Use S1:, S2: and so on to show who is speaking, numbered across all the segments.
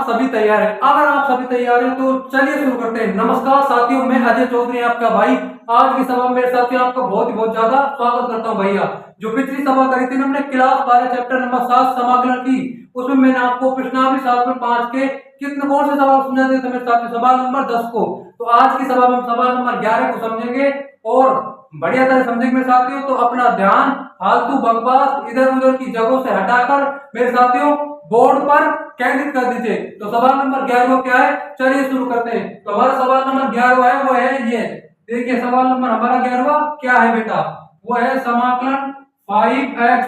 S1: सभी तैयार हैं? अगर आप सभी तैयार हैं तो चलिए शुरू करते हैं। नमस्कार साथियों, मैं अजय चौधरी आपका भाई आज की सभा में मेरे साथियों आपका बहुत ज्यादा स्वागत करता हूं भैया। जो पिछली सभा करी थी ना हमने क्लास 12 चैप्टर नंबर 7 समाकलन की, उसमें मैंने आपको प्रश्नावली 7 में 5 के कितने कौन से सवाल समझाते थे मेरे साथियों? सवाल नंबर 10 को। तो आज की सभा में सवाल नंबर 11 को समझेंगे और बढ़िया तरह समझेंगे मेरे साथियों। तो अपना ध्यान फालतू बकवास इधर उधर की जगहों से हटाकर मेरे साथियों बोर्ड पर केंद्रित कर दीजिए। तो सवाल नंबर 11 क्या है, चलिए शुरू करते हैं। तो हमारा सवाल नंबर 11 है वो है ये, देखिए सवाल नंबर हमारा 11 क्या है बेटा, वो है समाकलन 5x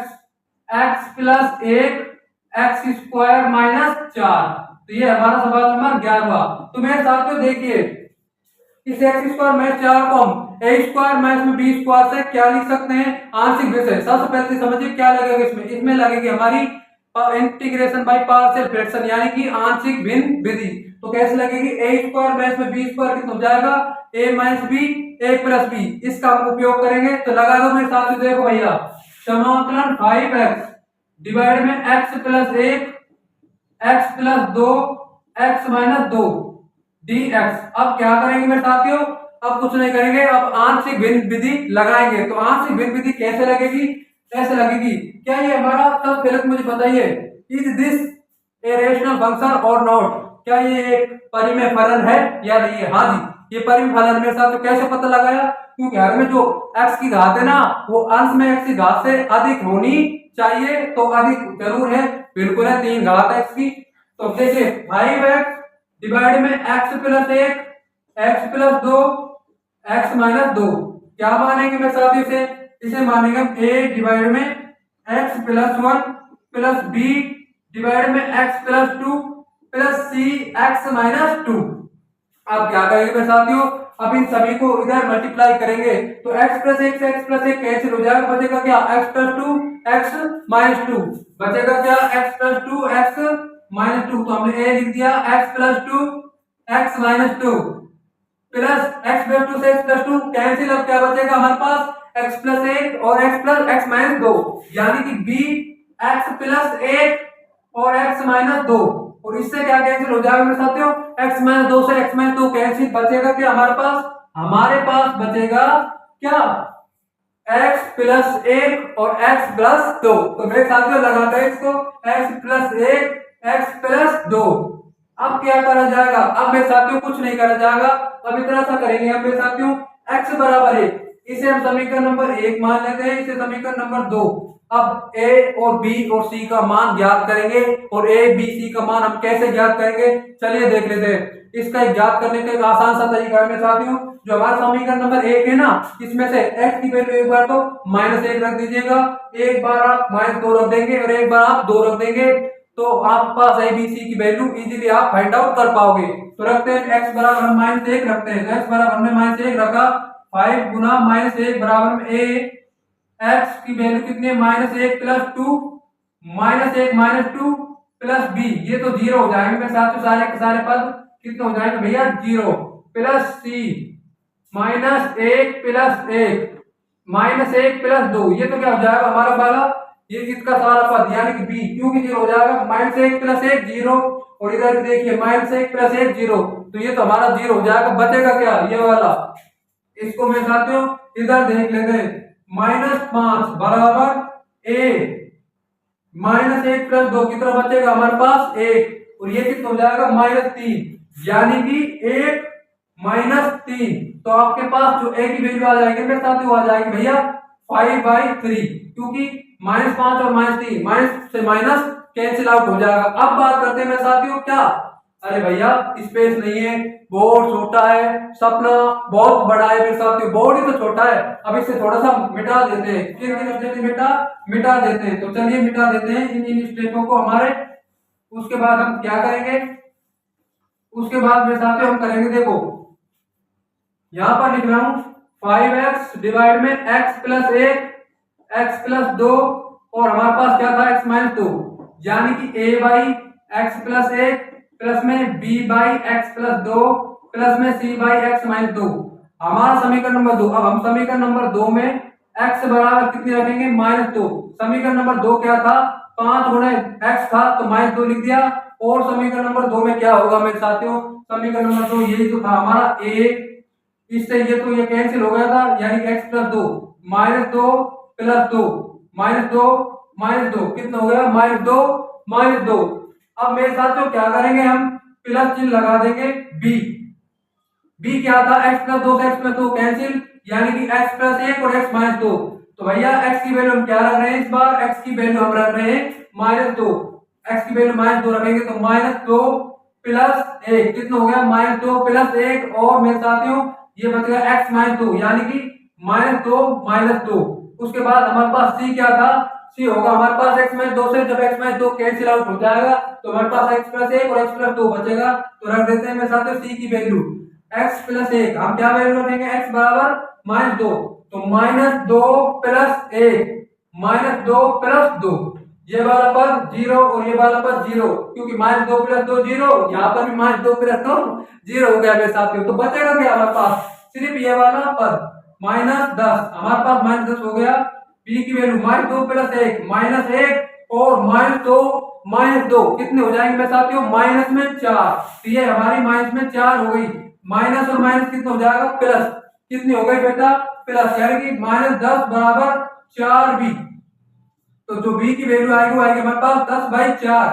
S1: x plus 1 x square minus 4। तो ये हमारा सवाल नंबर 11। तो मेरे साथियों देखिए इस x स्क्वायर माइनस 4 को हम a स्क्वायर माइनस में b स्क्वायर से क्या लिख सकते हैं, आंशिक विषय। सबसे पहले समझिए क्या लगेगा इसमें लगेगी हमारी इंटीग्रेशन बाय पार्शियल फ्रैक्शन यानी कि आंशिक भिन्न विधि। तो कैसे लगेगी, a स्क्वायर माइनस में b स्क्वायर कितना हो जाएगा, a minus b a plus b। इसका हम उपयोग करेंगे। तो लगा दो मेरे साथ, देखो भैया समाकलन 5x डिवाइड में x plus 1 x plus 2 x minus 2 dx। अब क्या करेंगे मेरे साथियों, अब कुछ नहीं करेंगे, अब आंशिक भिन्न विधि लगाएंगे। तो आंशिक भिन्न विधि कैसे लगेगी, ऐसे लगेगी। क्या ये हमारा सब पहले मुझे बताइए, is this a rational function और नॉट, क्या ये एक परिमेय फलन है या नहीं है? हाँ जी ये परिमेय फलन। मेरे साथ तो कैसे पता लगाया, क्योंकि हर में जो x की घात है ना वो अंश में x की घात से अधिक होनी चाहिए। तो अधिक जरूर है, बिल्कुल है, 3 घात x की। तो देखिए 5x डिवाइड में x plus 1 x plus 2 x minus 2। क्या मानेंगे मेरे साथ, इसे मानेंगे हम a डिवाइड में x plus 1 plus b divide में x plus 2 plus c x minus 2। अब क्या करेंगे मेरे साथियों, अब इन सभी को इधर मल्टीप्लाई करेंगे। तो x प्लस 1 से x प्लस 1 कैंसिल हो जाएगा, बचेगा क्या x प्लस 2 x माइनस 2। बचेगा क्या x प्लस 2 x माइनस 2। तो हमने a लिख दिया x plus 2 x minus 2 plus x plus 2 से x प्लस 2 कैंसिल। अब क्या बचेगा हमारे पास x प्लस 1 और x प्लस x माइनस 2 यानी कि b x प्लस 1 और x माइनस 2। और इससे क्या कैंसिल हो जाएगा मेरे साथियों, x माइनस 2 से x माइनस 2 कैंसिल। बचेगा क्या हमारे पास बचेगा क्या x प्लस 1 और x प्लस 2। तो मेरे साथियों लगाते हैं इसको x प्लस 1 x प्लस 2। अब क्या करा जाएगा, अब मेरे साथियों कुछ नहीं करा जाएगा, अब इतना सा करेंगे हम मेरे साथियों x बराबर 1, इसे हम समीकरण नंबर 1 मान लेते हैं, इसे समीकरण नंबर 2। अब a और b और c का मान ज्ञात करेंगे। और a b c का मान हम कैसे ज्ञात करेंगे, चलिए देख लेते हैं। इसका ज्ञात करने का एक आसान सा तरीका है मेरे साथियों, जो हमारा समीकरण नंबर 1 है ना, इसमें से x की वैल्यू एक बार तो -1 रख दीजिएगा, एक बार आप -2 रख देंगे और एक बार आप 2 रख देंगे। तो आपके पास ए बी सी की वैल्यू इजीली आप फाइंड आउट कर पाओगे। तो रखते हैं x बराबर हम -1 रखते हैं। तो x बराबर हमने -1 रखा, 5 गुना -1 बराबर में a, x की वैल्यू कितनी है -1 प्लस 2 -1 -2 प्लस b, ये तो 0 हो जाएंगे मेरे साथ। सारे के सारे पद कितने हो जाएंगे भैया 0 प्लस c -1 प्लस 1 -1 प्लस 2, ये तो क्या हो जाएगा हमारा वाला, ये किसका सारा पद यानी कि b, क्योंकि 0 हो जाएगा। -1 प्लस 1 0 और इधर देखिए -1 प्लस 1 0, तो ये तो हमारा 0 हो जाएगा। बचेगा क्या ये वाला, इसको मेरे साथियों इधर देख लेते हैं, -5 बराबर a -1 प्लस 2 कितना बचेगा हमारे पास 1, और ये कितना हो जाएगा -3 यानी कि 1 -3। तो आपके पास जो a की वैल्यू आ जाएगी मेरे साथियों आ जाएगी भैया 5/3, क्योंकि -5 और -3 माइनस से माइनस कैंसिल आउट हो जाएगा। अब बात करते हैं मेरे साथियों क्या, अरे भैया स्पेस नहीं है, बोर्ड छोटा है, सपना बहुत बड़ा है मेरे साथियों, बोर्ड ही तो छोटा है। अब इसे थोड़ा सा मिटा देते हैं, मिटा देते हैं। तो चलिए मिटा देते हैं इन स्टेपों को हमारे। उसके बाद हम क्या करेंगे, उसके बाद मेरे साथियों हम करेंगे, देखो यहां पर लिख रहा हूं 5x डिवाइड में x प्लस 1 x प्लस 2 और हमारे पास क्या था x माइनस 2, यानी कि a by x plus 1 plus में b by x plus 2 plus में c बाई x माइनस 2, हमारा समीकरण नंबर 2। अब हम समीकरण नंबर 2 में x बराबर कितनी रखेंगे -2। समीकरण नंबर 2 क्या था, 5 गुणे x था तो -2 लिख दिया, और समीकरण नंबर 2 में क्या होगा मेरे साथियों, समीकरण नंबर 2 यही तो था हमारा ए, इससे ये तो ये कैंसिल हो गया था, यानी x plus 2 minus 2 plus 2 minus 2 minus 2 कितना हो गया, माइनस 2 माइनस 2। अब मेरे साथियों क्या करेंगे, हम प्लस चिन्ह लगा देंगे b। b क्या था, x प्लस 2 से x प्लस 2 कैंसिल, यानी कि x प्लस 1 और x माइनस 2। तो भैया x की वैल्यू हम क्या रख रहे हैं, इस बार x की वैल्यू हम रख रहे हैं माइनस 2। x की वैल्यू माइनस 2 रखेंगे तो माइनस 2 प्लस 1 कितना हो गया, माइनस 2 प्लस 1, और मेरे साथियों ये बच गया x माइनस 2, यानी कि माइनस 2 माइनस 2। उसके बाद हमारे पास c क्या था, c होगा हमारे पास x माइनस 2 से, जब x माइनस 2 कैंसिल आउट हो जाएगा तो हमारे पास x प्लस 1 और x प्लस 2 बचेगा। तो रख देते हैं मेरे साथियों c की वैल्यू x प्लस 1, हम क्या वैल्यू रखेंगे, x बराबर माइनस 2, तो माइनस 2 प्लस 1 माइनस 2 प्लस 2, ये वाला पद 0 और ये वाला पद 0, क्योंकि माइनस 2 प्लस 2 0, यहाँ पर भी माइनस 2 प्लस 2 0 हो गया मेरे साथियों। तो बचेगा क्या हमारे पास, सिर्फ ये वाला पद माइनस 10, हमारे पास माइनस 10 हो गया। p की वैल्यू माइनस 2 प्लस 1 माइनस 1 और माइनस 2 माइनस 2 कितने हो जाएंगे मेरे साथियों, माइनस में 4। तो ये हमारी माइनस में 4 हो गई, माइनस और माइनस कितना हो जाएगा, प्लस, कितनी हो गई बेटा, प्लस, यानी कि माइनस 10 बराबर 4b। तो जो b की वैल्यू आएगी वो आएगी हमारे पास 10/4,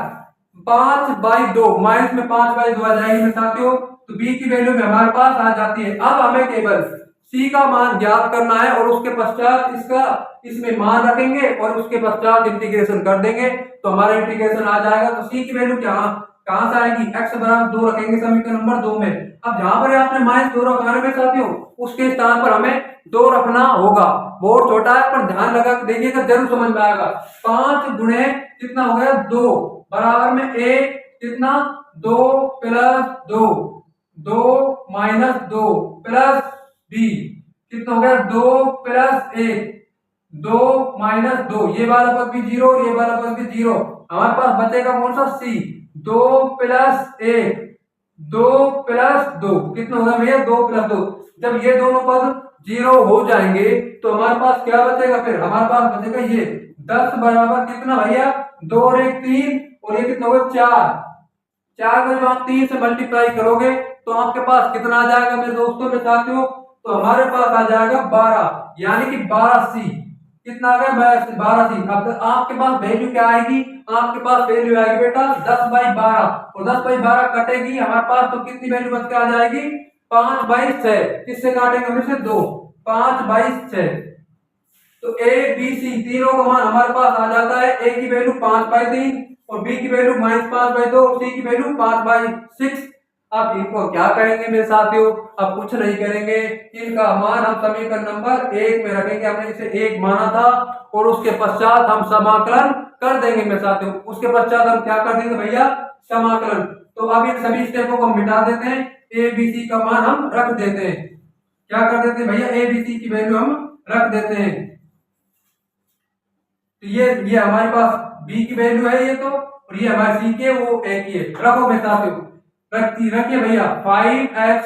S1: 5/2, माइनस में 5/2 आ जाएगी मेरे साथियों। तो b की वैल्यू में हमारे पास आ जाती है। अब हमें केवल c का मान ज्ञात करना है और उसके पश्चात इसका इसमें मान रखेंगे और उसके पश्चात इंटीग्रेशन कर देंगे तो हमारा इंटीग्रेशन आ जाएगा। तो c की वैल्यू क्या कहां से आएगी, x बराबर 2 रखेंगे समीकरण नंबर 2 में। अब जहां पर आपने माइनस 2 रखना है मेरे साथियों, उसके स्थान पर हमें 2 रखना होगा। बहुत छोटा है पर ध्यान लगा के देखिएगा, जरूर समझ में आएगा। 5 गुणे कितना हो गया, 2 बराबर में a कितना, 2 प्लस 2, 2 माइनस 2 प्लस b कितना हो गया, 2 प्लस 1, 2 माइनस 2, ये वाला पद भी 0 और ये वाला पद भी 0। हमारे पास बचेगा कौन सा, c, 2 प्लस 1, 2 प्लस 2 कितना होगा भैया, 2 प्लस 2। जब ये दोनों पद 0 हो जाएंगे तो हमारे पास क्या बचेगा, फिर हमारे पास बचेगा ये 10 बराबर कितना भैया, 2 और 1 3, और ये कितना होगा 4। 4 को जब आप 3 से मल्टीप्लाई करोगे तो आपके पास कितना आ जाएगा मेरे दोस्तों मेरे साथियों, तो हमारे पास आ जाएगा 12, यानी कि 12c कितना आ गया, 12c। अब आपके पास वैल्यू क्या आएगी, आपके पास वैल्यू आएगी बेटा 10/12, और 10/12 कटेगी हमारे पास तो कितनी वैल्यू बच के आ जाएगी, 5/6। किससे काटेंगे हम इसे, 2, 5/6। तो a b c तीनों का मान हमारे पास आ जाता है, a की वैल्यू 5/3 और b की वैल्यू -5/2 और c की वैल्यू 5/6। अब इनको क्या करेंगे मेरे साथियों, अब कुछ नहीं करेंगे, इनका मान हम समीकरण नंबर 1 में रखेंगे। हमने इसे 1 माना था और उसके पश्चात हम समाकलन कर देंगे मेरे साथियों। उसके पश्चात हम क्या कर देंगे भैया, समाकलन। तो अब इन सभी स्टेपों को हम मिटा देते हैं, ए बी सी का मान हम रख देते हैं। क्या कर देते हैं भैया, ए बी सी की वैल्यू हम रख देते हैं। तो ये हमारे पास b की वैल्यू है ये तो, और ये हमारे c के वो a की है। रखो मेरे साथियों, रखिए भैया 5x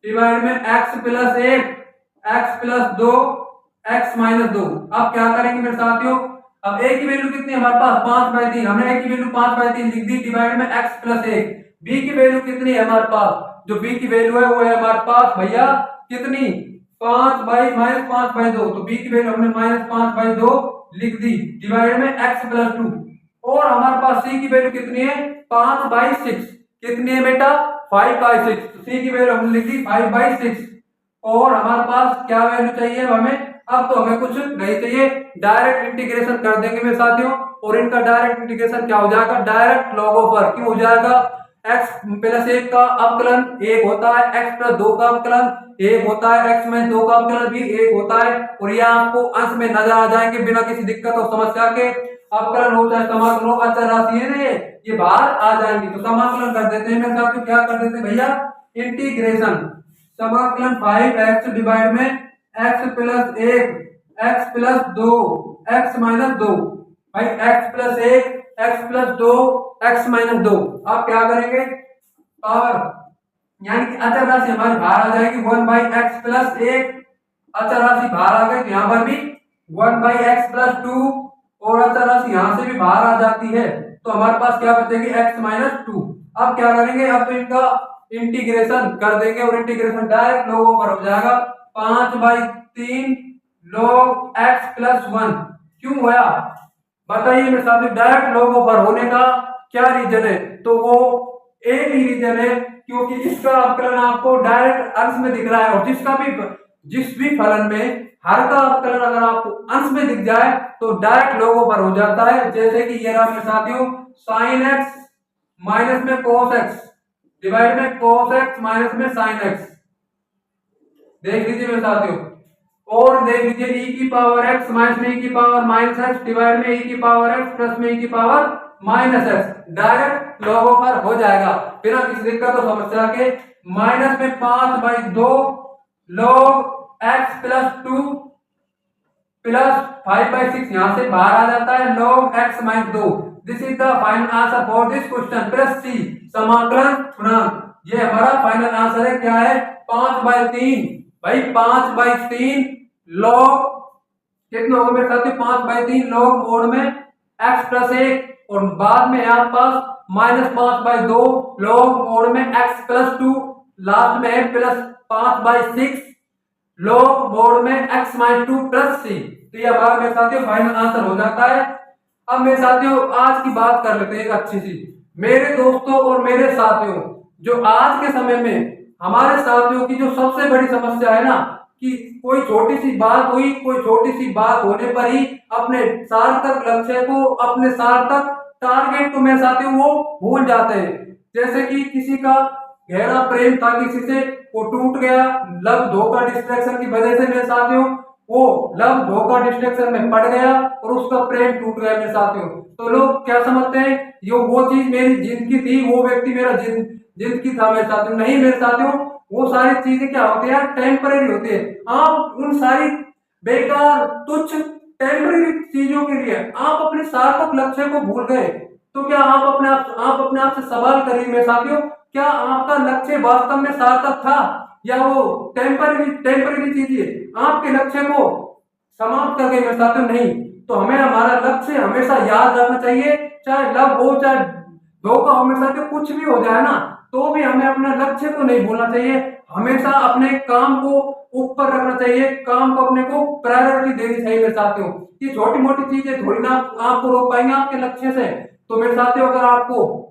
S1: डिवाइड में x plus 1 x plus 2 x minus 2। अब क्या करेंगे मेरे साथियों, अब a की वैल्यू कितनी है हमारे पास, 5/3, हमने a की वैल्यू 5/3 लिख दी, डिवाइड में x प्लस 1। b की वैल्यू कितनी है हमारे पास, जो b की वैल्यू है वो है हमारे पास भैया कितनी, 5/-5/2। तो b की वैल्यू हमने -5/2 लिख दी, डिवाइड में x प्लस 2। और हमारे पास c की वैल्यू कितनी है, 5/6। कितनी है बेटा, 5/6। तो c की वैल्यू हमने लिख दी 5/6। और हमारे पास क्या वैल्यू चाहिए हमें, अब तो हमें कुछ नहीं चाहिए, डायरेक्ट इंटीग्रेशन कर देंगे मेरे साथियों। और इनका डायरेक्ट इंटीग्रेशन क्या हो जाएगा, डायरेक्ट लॉग ओवर क्यों हो जाएगा, x प्लस 1 का अवकलन 1 होता है, x प्लस 2 का अवकलन 1 होता है, x में 2 का अवकलन भी 1 होता है। और ये आपको अंश में नजर आ जाएंगे बिना किसी दिक्कत और समस्या के। अवकलन हो चाहे समाकलन हो, अचर राशि है ना ये बाहर आ जाएंगी। तो समाकलन कर देते हैं मेरे साथियों, क्या कर देते हैं भैया, इंटीग्रेशन। समाकलन 5x डिवाइड में x plus 1 x plus 2 x minus 2, भाई x plus 1 x plus 2 x minus 2। आप क्या करेंगे, पावर यानी कि अचर राशि हमारी बाहर आ जाएगी 1/x प्लस 1, अचर राशि बाहर आ गई, यहाँ पर भी 1/x प्लस 2, और अचर राशि यहाँ से भी बाहर आ जाती है। तो हमारे पास क्या बचेगी x माइनस टू। अब क्या करेंगे, अब तो इनका इंटीग्रेशन कर देंगे और इंटीग्रेशन डायरेक्ट लोगों पर हो जाएगा 5/3 log x प्लस 1। क्यों होया बताइए मेरे साथ, डायरेक्ट लोगों पर होने का क्या रीजन है, तो वो एक ही रीजन है क्योंकि इसका अवकलन आपको डायरेक्ट अंश में दिख रहा है और जिस भी फलन में हर का अवकलन अगर आपको अंश में दिख जाए तो डायरेक्ट लोगों पर हो जाता है। जैसे कि ये रहा मेरे साथियों sin x माइनस में cos x डिवाइड में cos x माइनस में sin x। देख लीजिए मेरे साथियों, और देख लीजिए e की पावर x माइनस में e की पावर माइनस x डिवाइड में e की पावर x प्लस में e की पावर माइनस x डायरेक्ट लोगों पर हो जाएगा बिना किसी दिक्कत और समस्या के। माइनस में 5/2 log x प्लस 2 प्लस 5/6 यहां से बाहर आ जाता है log x minus 2। This is the final answer for this question. Plus C समाकलन गुणांक, ये हमारा फाइनल आंसर है। क्या है 5/3 भाई 5/3 log कितना होगा मेरे साथ 5/3 log मोड में x प्लस 1 और बाद में यहाँ पास माइनस 5/2 log मोड में x प्लस 2 लास्ट में है प्लस 5/6 log मोड में x माइनस 2 प्लस सी। तो ये हमारा मेरे साथियों फाइनल आंसर हो जाता है। अब मेरे साथियों आज की बात कर लेते हैं एक अच्छी सी, मेरे दोस्तों और मेरे साथियों, जो आज के समय में हमारे साथियों की जो सबसे बड़ी समस्या है ना कि कोई छोटी सी बात हुई, कोई छोटी सी बात होने पर ही अपने सार्थक लक्ष्य को, अपने सार्थक टारगेट को मेरे साथियों वो भूल जाते हैं। जैसे कि किसी का गहरा प्रेम था किसी से, वो टूट गया लव धोखा डिस्ट्रैक्शन की वजह से मेरे साथियों, वो लव धोखा डिस्ट्रैक्शन में पड़ गया और उसका प्रेम टूट गया मेरे साथियों। तो लोग क्या समझते हैं, ये वो चीज मेरी जिंदगी थी, वो व्यक्ति मेरा जिंदगी था मेरे साथियों। नहीं मेरे साथियों, वो सारी चीजें क्या होती है टेम्परेरी होती है। आप उन सारी बेकार तुच्छ टेम्परेरी चीजों के लिए आप अपने सार्थक लक्ष्य को भूल गए, तो क्या आप अपने आप से सवाल करिए मेरे साथियों, क्या आपका लक्ष्य वास्तव में सार्थक था या वो टेम्परेरी चीजें आपके लक्ष्य को समाप्त कर गए मेरे साथियों? नहीं। तो हमें हमारा लक्ष्य हमेशा याद रखना चाहिए, चाहे लव हो चाहे धोखा हो मेरे साथियों, कुछ भी हो जाए ना तो भी हमें अपना लक्ष्य को नहीं भूलना चाहिए। हमेशा अपने काम को ऊपर रखना चाहिए, काम को अपने को प्रायोरिटी देनी चाहिए मेरे साथियों। ये छोटी मोटी चीजें थोड़ी ना आपको रोक पाएंगे आपके लक्ष्य से। तो मेरे साथियों अगर आपको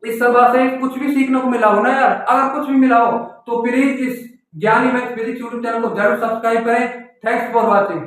S1: इस सभा से कुछ भी सीखने को मिला हो ना यार, अगर कुछ भी मिला हो तो प्लीज इस ज्ञानी मैथ फिजिक्स यूट्यूब चैनल को जरूर सब्सक्राइब करें। Thanks for watching.